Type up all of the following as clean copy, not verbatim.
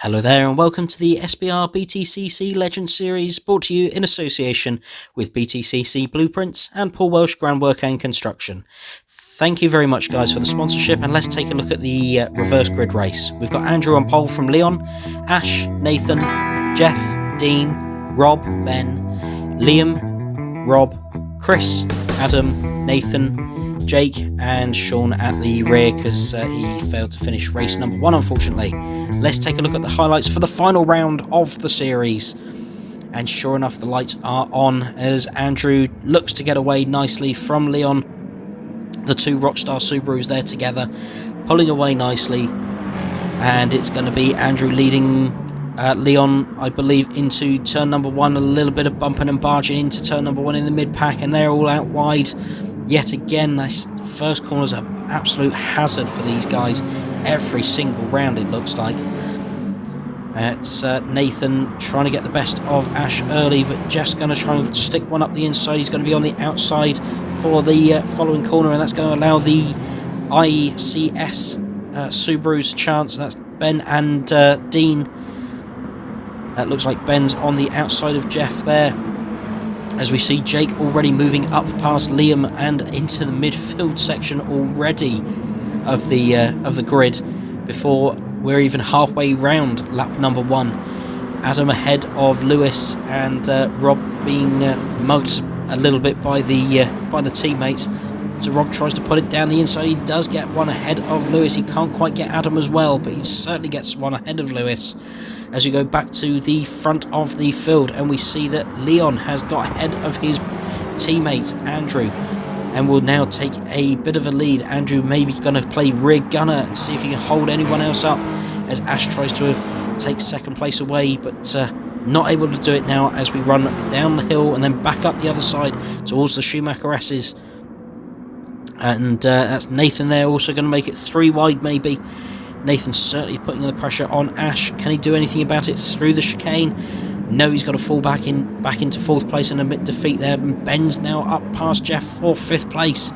Hello there and welcome to the SBR BTCC Legend Series, brought to you in association with BTCC Blueprints and Paul Welsh Groundwork and Construction. Thank you very much guys for the sponsorship, and let's take a look at the reverse grid race. We've got Andrew on pole from Leon, Ash, Nathan, Jeff, Dean, Rob, Ben, Liam, Rob, Chris, Adam, Nathan, Jake and Sean at the rear because he failed to finish race number 1 unfortunately. Let's take a look at the highlights for the final round of the series, and sure enough the lights are on as Andrew looks to get away nicely from Leon. The two Rockstar Subarus there together pulling away nicely, and it's going to be Andrew leading Leon, I believe, into turn number 1, a little bit of bumping and barging into turn number 1 in the mid pack, and they're all out wide. Yet again, this first corner is an absolute hazard for these guys every single round, it looks like. It's Nathan trying to get the best of Ash early, but Jeff's going to try and stick one up the inside. He's going to be on the outside for the following corner, and that's going to allow the ICS Subarus a chance. That's Ben and Dean. That looks like Ben's on the outside of Jeff there, as we see Jake already moving up past Liam and into the midfield section already of the grid before we're even halfway round lap number 1. Adam ahead of Lewis, and Rob being mugged a little bit by the teammates. So Rob tries to put it down the inside. He does get one ahead of Lewis. He can't quite get Adam as well, but he certainly gets one ahead of Lewis. As we go back to the front of the field, and we see that Leon has got ahead of his teammate Andrew and will now take a bit of a lead. Andrew maybe going to play rear gunner and see if he can hold anyone else up, as Ash tries to take second place away, but not able to do it now as we run down the hill and then back up the other side towards the Schumacher S's. And that's Nathan there, also going to make it 3 wide maybe. Nathan's certainly putting the pressure on Ash. Can he do anything about it through the chicane? No, he's got to fall back into 4th place and admit defeat there. And Ben's now up past Jeff for 5th place,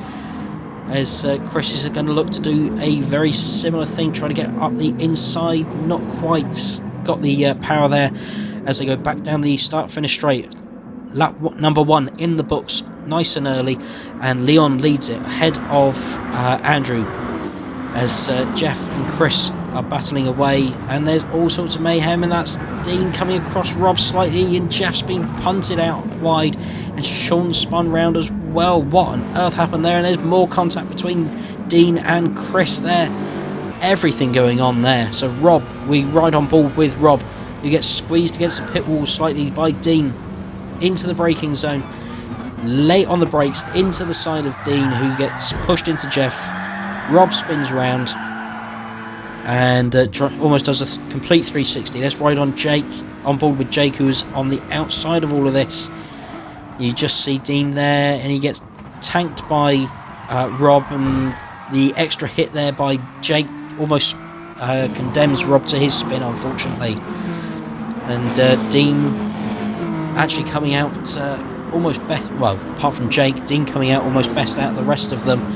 as Chris is going to look to do a very similar thing, try to get up the inside. Not quite got the power there as they go back down the start-finish straight. Lap number 1 in the books, nice and early, and Leon leads it ahead of Andrew, as Jeff and Chris are battling away, and there's all sorts of mayhem, and that's Dean coming across Rob slightly, and Jeff's been punted out wide, and Sean spun round as well. What on earth happened there? And there's more contact between Dean and Chris there. Everything going on there. So Rob, we ride on board with Rob, who gets squeezed against the pit wall slightly by Dean into the braking zone, late on the brakes into the side of Dean, who gets pushed into Jeff. Rob spins round and almost does a complete 360. Let's ride on board with Jake, who's on the outside of all of this. You just see Dean there, and he gets tanked by Rob, and the extra hit there by Jake almost condemns Rob to his spin, unfortunately. And Dean actually coming out almost best, well, apart from Jake, Dean coming out almost best out of the rest of them,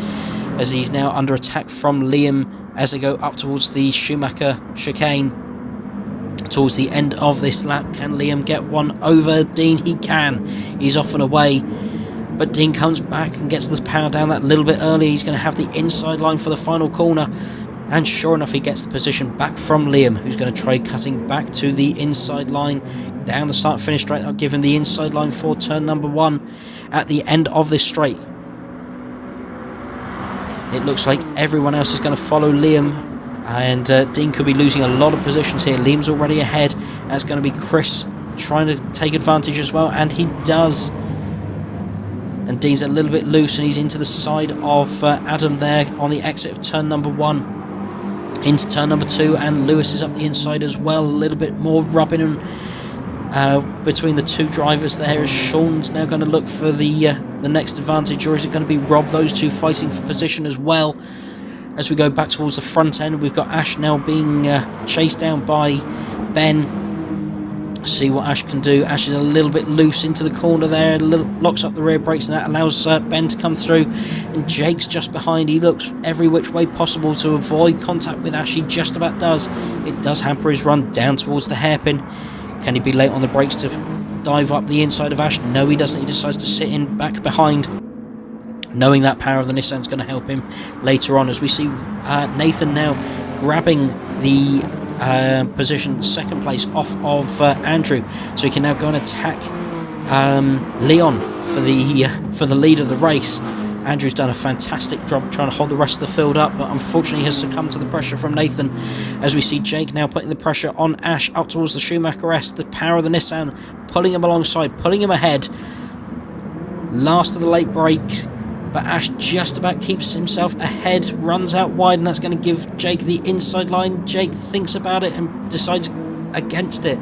as he's now under attack from Liam as they go up towards the Schumacher chicane towards the end of this lap. Can Liam get one over Dean? He can. He's off and away, but Dean comes back and gets this power down that little bit early. He's going to have the inside line for the final corner, and sure enough he gets the position back from Liam, who's going to try cutting back to the inside line down the start finish straight. I'll give him the inside line for turn number 1 at the end of this straight. It looks like everyone else is going to follow Liam, and Dean could be losing a lot of positions here. Liam's already ahead. That's going to be Chris trying to take advantage as well, and he does. And Dean's a little bit loose, and he's into the side of Adam there on the exit of turn number 1 into turn number 2, and Lewis is up the inside as well. A little bit more rubbing and between the two drivers there, as Sean's now going to look for the next advantage, or is it going to be Rob? Those two fighting for position as well. As we go back towards the front end, we've got Ash now being chased down by Ben, See what Ash can do. Ash is a little bit loose into the corner there, locks up the rear brakes, and that allows Ben to come through. And Jake's just behind. He looks every which way possible to avoid contact with Ash. He just about does. It does hamper his run down towards the hairpin. Can he be late on the brakes to dive up the inside of Ash? No, he doesn't. He decides to sit in back behind, knowing that power of the Nissan's going to help him later on, as we see Nathan now grabbing the position, second place, off of Andrew, so he can now go and attack Leon for the lead of the race. Andrew's done a fantastic job trying to hold the rest of the field up, but unfortunately has succumbed to the pressure from Nathan, as we see Jake now putting the pressure on Ash up towards the Schumacher S. The power of the Nissan pulling him alongside, pulling him ahead. Last of the late breaks, but Ash just about keeps himself ahead, runs out wide, and that's going to give Jake the inside line. Jake thinks about it and decides against it.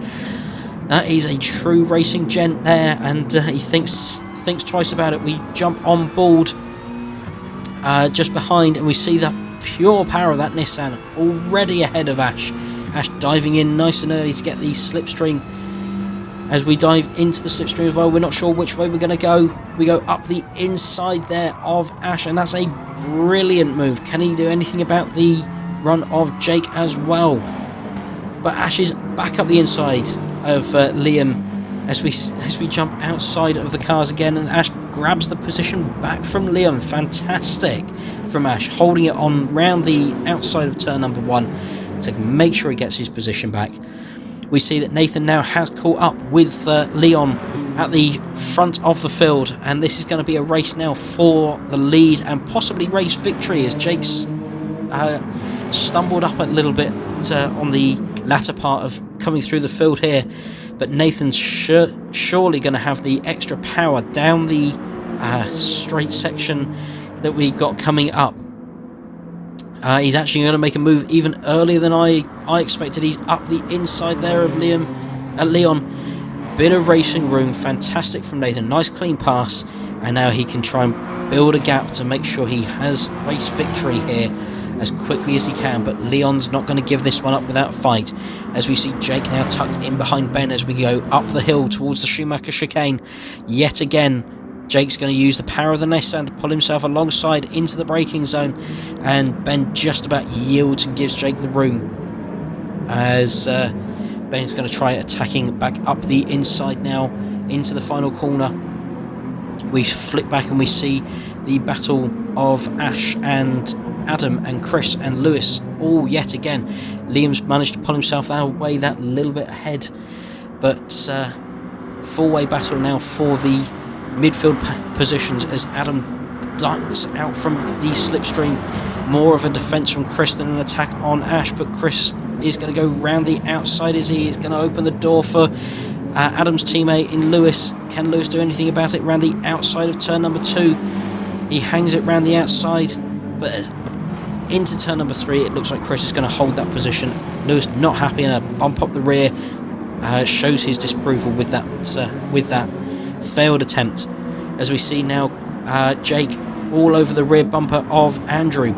That is a true racing gent there, and he thinks twice about it. We jump on board just behind, and we see the pure power of that Nissan already ahead of Ash. Ash diving in nice and early to get the slipstream. As we dive into the slipstream as well, we're not sure which way we're going to go. We go up the inside there of Ash, and that's a brilliant move. Can he do anything about the run of Jake as well? But Ash is back up the inside of Liam as we jump outside of the cars again, and Ash grabs the position back from Liam. Fantastic from Ash, holding it on round the outside of turn number 1 to make sure he gets his position back. We see that Nathan now has caught up with Leon at the front of the field, and this is going to be a race now for the lead and possibly race victory, as Jake's stumbled up a little bit on the latter part of coming through the field here, but Nathan's surely going to have the extra power down the straight section that we got coming up. He's actually going to make a move even earlier than I expected. He's up the inside there of Leon. Bit of racing room, fantastic from Nathan. Nice clean pass, and now he can try and build a gap to make sure he has race victory here as quickly as he can. But Leon's not going to give this one up without a fight, as we see Jake now tucked in behind Ben as we go up the hill towards the Schumacher chicane. Yet again, Jake's going to use the power of the Nissan to pull himself alongside into the braking zone, and Ben just about yields and gives Jake the room, as Ben's going to try attacking back up the inside now into the final corner. We flick back and we see the battle of Ash and Adam and Chris and Lewis all yet again. Liam's managed to pull himself away that little bit ahead, but four-way battle now for the midfield positions as Adam ducks out from the slipstream. More of a defence from Chris than an attack on Ash, but Chris is going to go round the outside as he is going to open the door for Adam's teammate in Lewis. Can Lewis do anything about it round the outside of turn number 2? He hangs it round the outside, but into turn number 3 it looks like Chris is going to hold that position. Lewis not happy, and a bump up the rear shows his disapproval with that failed attempt, as we see now Jake all over the rear bumper of Andrew.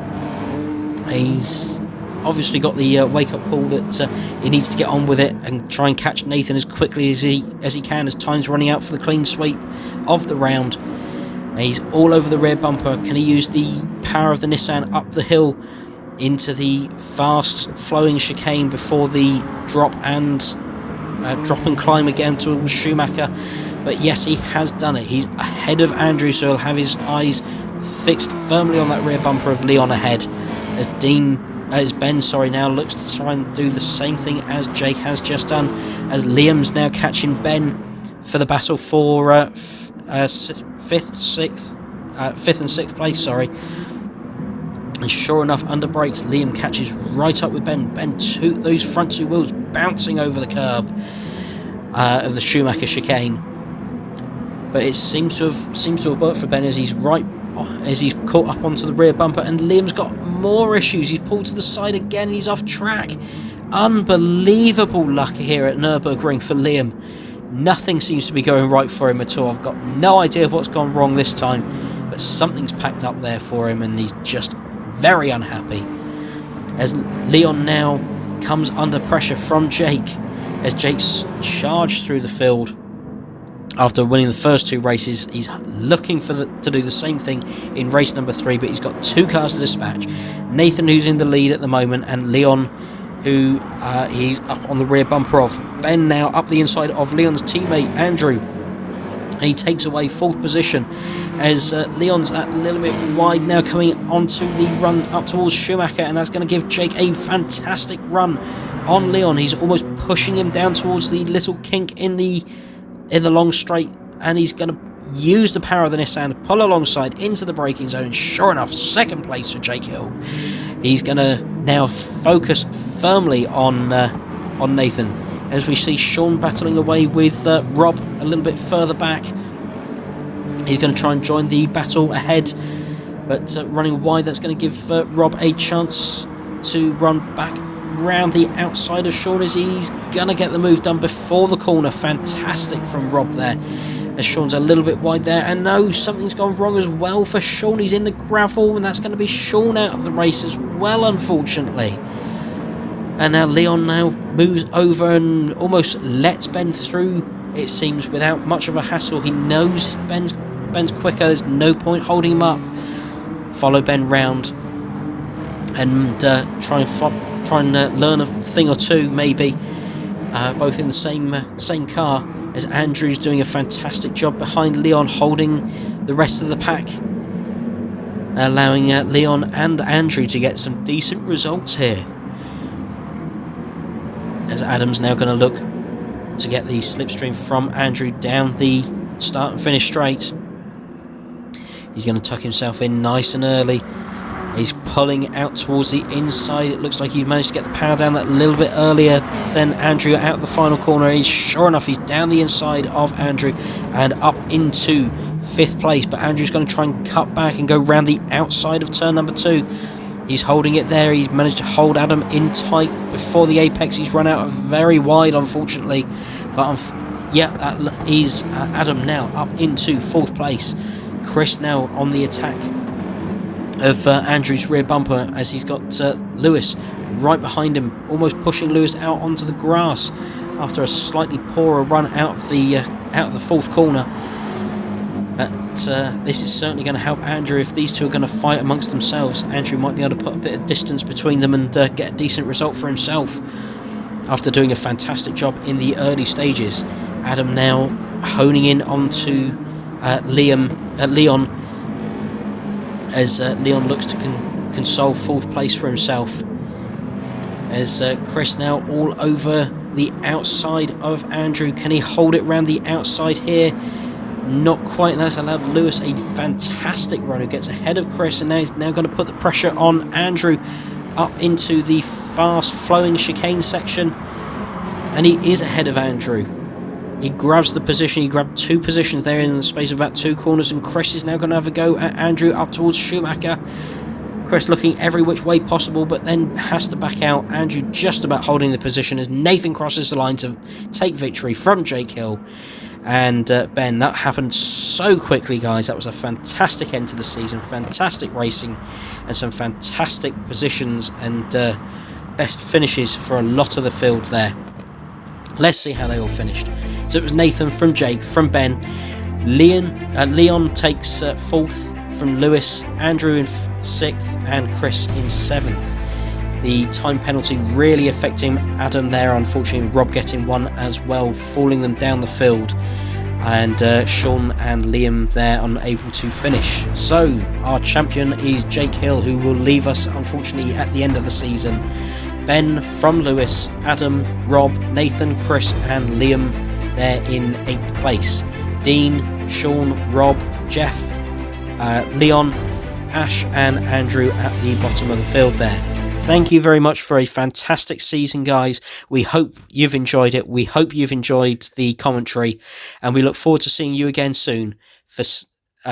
He's obviously got the wake-up call that he needs to get on with it and try and catch Nathan as quickly as he can, as time's running out for the clean sweep of the round. He's all over the rear bumper. Can he use the power of the Nissan up the hill into the fast flowing chicane before the drop and climb again towards Schumacher? But yes, he has done it. He's ahead of Andrew, so he'll have his eyes fixed firmly on that rear bumper of Leon ahead, as Ben now looks to try and do the same thing as Jake has just done, as Liam's now catching Ben for the battle for 5th and 6th place, And sure enough, under brakes, Liam catches right up with Ben. Those front two wheels bouncing over the curb of the Schumacher chicane. But it seems to have worked for Ben, as he's caught up onto the rear bumper, and Liam's got more issues. He's pulled to the side again, he's off track. Unbelievable luck here at Nürburgring for Liam. Nothing seems to be going right for him at all. I've got no idea what's gone wrong this time, but something's packed up there for him, and he's just very unhappy. As Leon now comes under pressure from Jake, as Jake's charged through the field. After winning the first 2 races, he's looking to do the same thing in race number 3, but he's got 2 cars to dispatch. Nathan, who's in the lead at the moment, and Leon, who he's up on the rear bumper of. Ben now up the inside of Leon's teammate, Andrew. And he takes away 4th position as Leon's a little bit wide now, coming onto the run up towards Schumacher, and that's going to give Jake a fantastic run on Leon. He's almost pushing him down towards the little kink in the long straight, and he's going to use the power of the Nissan to pull alongside into the braking zone. And sure enough, 2nd place for Jake Hill. He's going to now focus firmly on Nathan, as we see Sean battling away with Rob a little bit further back. He's going to try and join the battle ahead, but running wide, that's going to give Rob a chance to run back round the outside of Sean, as he's going to get the move done before the corner. Fantastic from Rob there, as Sean's a little bit wide there. And no, something's gone wrong as well for Sean. He's in the gravel, and that's going to be Sean out of the race as well, unfortunately. And now Leon moves over and almost lets Ben through, it seems, without much of a hassle. He knows Ben's quicker. There's no point holding him up. Follow Ben round and try and learn a thing or two, maybe, both in the same car, as Andrew's doing a fantastic job behind Leon, holding the rest of the pack, allowing Leon and Andrew to get some decent results here. As Adam's now going to look to get the slipstream from Andrew down the start and finish straight. He's going to tuck himself in nice and early. He's pulling out towards the inside. It looks like he's managed to get the power down that little bit earlier than Andrew out the final corner. Sure enough, he's down the inside of Andrew and up into 5th place. But Andrew's going to try and cut back and go round the outside of turn number 2. He's holding it there. He's managed to hold Adam in tight before the apex. He's run out very wide, unfortunately. But he's Adam now up into 4th place. Chris now on the attack of Andrew's rear bumper, as he's got Lewis right behind him, almost pushing Lewis out onto the grass after a slightly poorer run out of the 4th corner. This is certainly going to help Andrew if these two are going to fight amongst themselves. Andrew might be able to put a bit of distance between them and get a decent result for himself after doing a fantastic job in the early stages. Adam now honing in onto Leon, as Leon looks to console 4th place for himself, as Chris now all over the outside of Andrew. Can he hold it round the outside here? Not quite, and that's allowed Lewis a fantastic run, who gets ahead of Chris, and now he's going to put the pressure on Andrew up into the fast flowing chicane section, and he is ahead of Andrew. He grabs the position. He grabbed 2 positions there in the space of about 2 corners, and Chris is now going to have a go at Andrew up towards Schumacher. Chris looking every which way possible, but then has to back out. Andrew just about holding the position as Nathan crosses the line to take victory from Jake Hill. And Ben, that happened so quickly, guys. That was a fantastic end to the season, fantastic racing, and some fantastic positions and best finishes for a lot of the field there. Let's see how they all finished. So it was Nathan from Jake, from Ben. Leon takes 4th from Lewis, Andrew in 6th, and Chris in 7th. The time penalty really affecting Adam there, unfortunately. Rob getting 1 as well, falling them down the field, and Sean and Liam there unable to finish. So our champion is Jake Hill, who will leave us unfortunately at the end of the season. Ben from Lewis, Adam, Rob, Nathan, Chris and Liam there in 8th place. Dean, Sean, Rob, Jeff, Leon, Ash and Andrew at the bottom of the field there. Thank you very much for a fantastic season, guys. We hope you've enjoyed it. We hope you've enjoyed the commentary, and we look forward to seeing you again soon for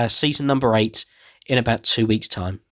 season number 8 in about 2 weeks' time.